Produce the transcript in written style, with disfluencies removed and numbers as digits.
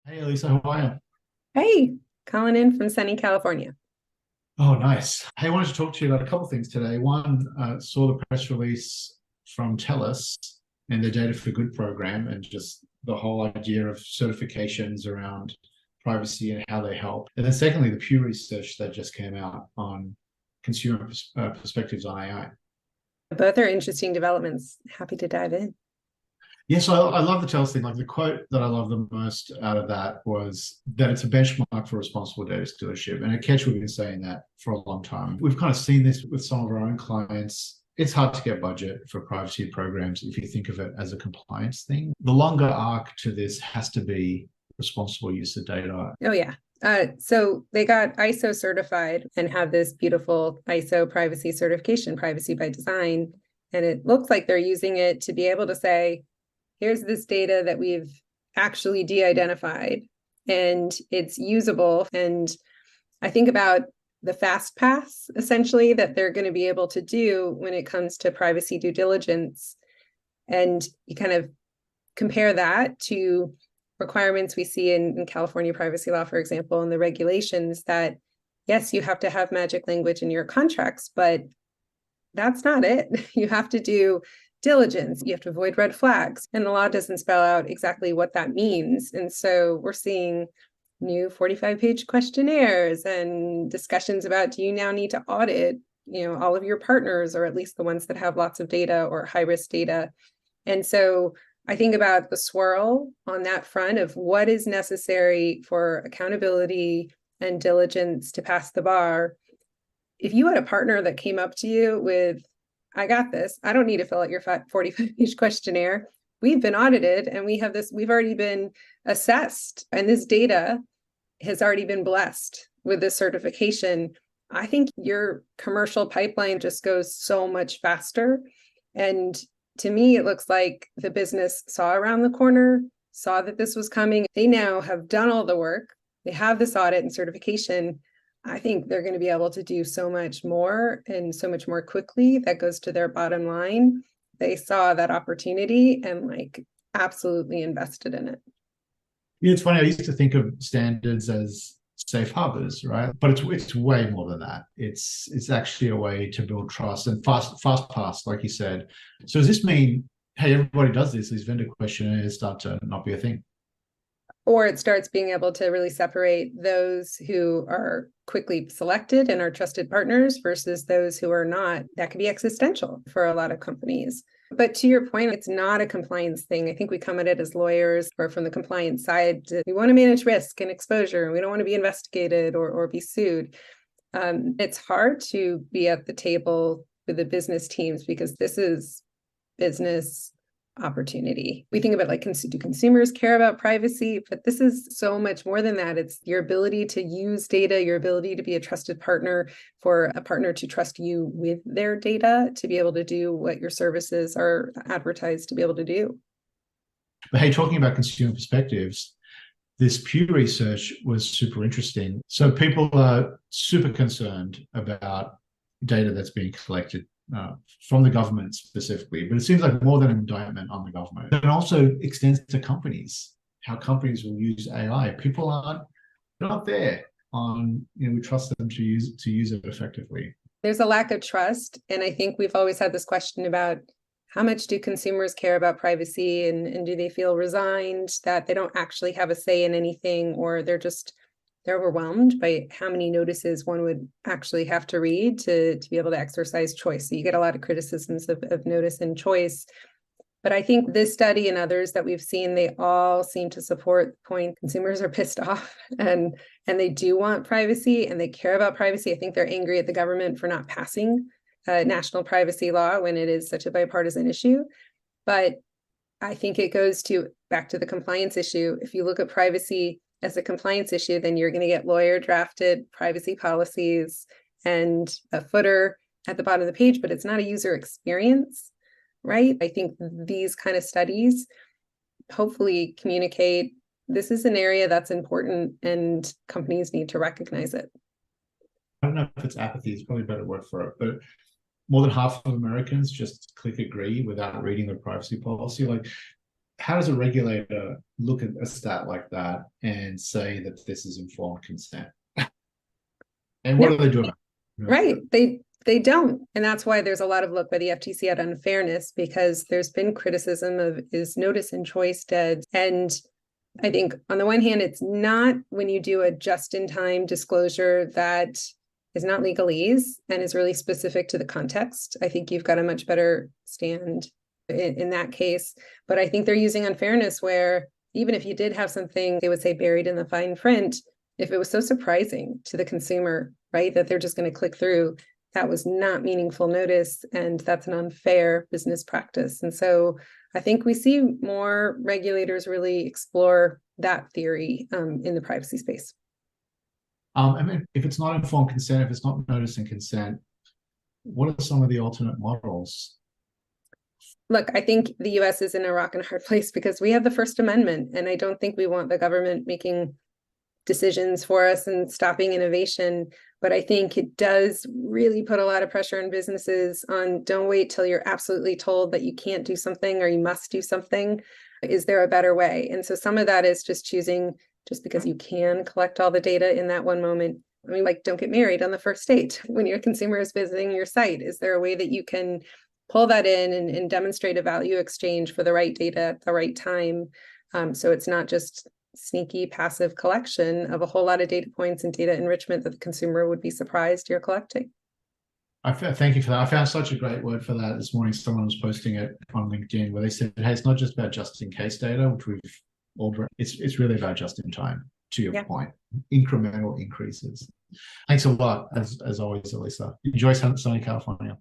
Hey, Elisa, how are you? Hey, calling in from sunny California. Oh, nice. Hey, I wanted to talk to you about a couple of things today. One, saw the press release from TELUS and the Data for Good program and just the whole idea of certifications around privacy and how they help. And then secondly, the Pew research that just came out on consumer perspectives on AI. Both are interesting developments. Happy to dive in. Yeah, so I love the TELUS thing. Like the quote that I love the most out of that was that it's a benchmark for responsible data stewardship. And at Catch, we've been saying that for a long time. We've kind of seen this with some of our own clients. It's hard to get budget for privacy programs if you think of it as a compliance thing. The longer arc to this has to be responsible use of data. Oh, yeah. So they got ISO certified and have this beautiful ISO privacy certification, privacy by design. And it looks like they're using it to be able to say, here's this data that we've actually de-identified and it's usable. And I think about the fast pass essentially that they're going to be able to do when it comes to privacy due diligence. And you kind of compare that to requirements we see in California privacy law, for example, and the regulations that, yes, you have to have magic language in your contracts, but that's not it. You have to do diligence. You have to avoid red flags. And the law doesn't spell out exactly what that means. And so we're seeing new 45-page questionnaires and discussions about, do you now need to audit, all of your partners, or at least the ones that have lots of data or high risk data. And so I think about the swirl on that front of what is necessary for accountability and diligence to pass the bar. If you had a partner that came up to you with, I got this, I don't need to fill out your 45-page questionnaire. We've been audited and we've already been assessed, and this data has already been blessed with this certification. I think your commercial pipeline just goes so much faster. And to me, it looks like the business saw around the corner, saw that this was coming. They now have done all the work. They have this audit and certification. I think they're going to be able to do so much more and so much more quickly. That goes to their bottom line. They saw that opportunity and absolutely invested in it. Yeah, it's funny. I used to think of standards as safe harbors, right? But it's way more than that. It's actually a way to build trust and fast pass, like you said. So does this mean, hey, everybody does this? These vendor questionnaires start to not be a thing. Or it starts being able to really separate those who are quickly selected and are trusted partners versus those who are not. That can be existential for a lot of companies. But to your point, it's not a compliance thing. I think we come at it as lawyers or from the compliance side. We want to manage risk and exposure, and we don't want to be investigated or be sued. It's hard to be at the table with the business teams because this is business opportunity. We think about do consumers care about privacy? But this is so much more than that. It's your ability to use data, your ability to be a trusted partner, for a partner to trust you with their data to be able to do what your services are advertised to be able to do. But hey, talking about consumer perspectives, this Pew research was super interesting. So people are super concerned about data that's being collected from the government specifically, but it seems like more than an indictment on the government. It also extends to companies, how companies will use AI. People aren't not there on, we trust them to use it effectively. There's a lack of trust. And I think we've always had this question about how much do consumers care about privacy, and do they feel resigned that they don't actually have a say in anything, or they're overwhelmed by how many notices one would actually have to read to be able to exercise choice. So you get a lot of criticisms of notice and choice. But I think this study and others that we've seen, they all seem to support the point. Consumers are pissed off and they do want privacy and they care about privacy. I think they're angry at the government for not passing national privacy law when it is such a bipartisan issue. But I think it goes back to the compliance issue. If you look at privacy as a compliance issue, then you're going to get lawyer drafted privacy policies and a footer at the bottom of the page, but it's not a user experience, right? I think these kind of studies hopefully communicate this is an area that's important and companies need to recognize it. I don't know if it's apathy, it's probably a better word for it, but more than half of Americans just click agree without reading the privacy policy. Like how does a regulator look at a stat like that and say that this is informed consent? And what No, do they do about it? right. They don't. And that's why there's a lot of look by the FTC at unfairness, because there's been criticism of, is notice and choice dead? And I think on the one hand, it's not when you do a just-in-time disclosure that is not legalese and is really specific to the context. I think you've got a much better stand in that case. But I think they're using unfairness where even if you did have something, they would say buried in the fine print, if it was so surprising to the consumer, right, that they're just going to click through, that was not meaningful notice, and that's an unfair business practice. And so I think we see more regulators really explore that theory in the privacy space. I mean, if it's not informed consent, if it's not notice and consent, what are some of the alternate models? Look, I think the US is in a rock and a hard place because we have the First Amendment, and I don't think we want the government making decisions for us and stopping innovation. But I think it does really put a lot of pressure on businesses on, don't wait till you're absolutely told that you can't do something or you must do something. Is there a better way? And so some of that is just choosing, just because you can collect all the data in that one moment. I mean, like, don't get married on the first date when your consumer is visiting your site. Is there a way that you can pull that in and demonstrate a value exchange for the right data at the right time? So it's not just sneaky passive collection of a whole lot of data points and data enrichment that the consumer would be surprised you're collecting. Thank you for that. I found such a great word for that this morning. Someone was posting it on LinkedIn where they said, hey, it's not just about just in case data, which we've all, it's really about just in time, to your point, incremental increases. Thanks a lot, as always, Elisa. Enjoy sunny California.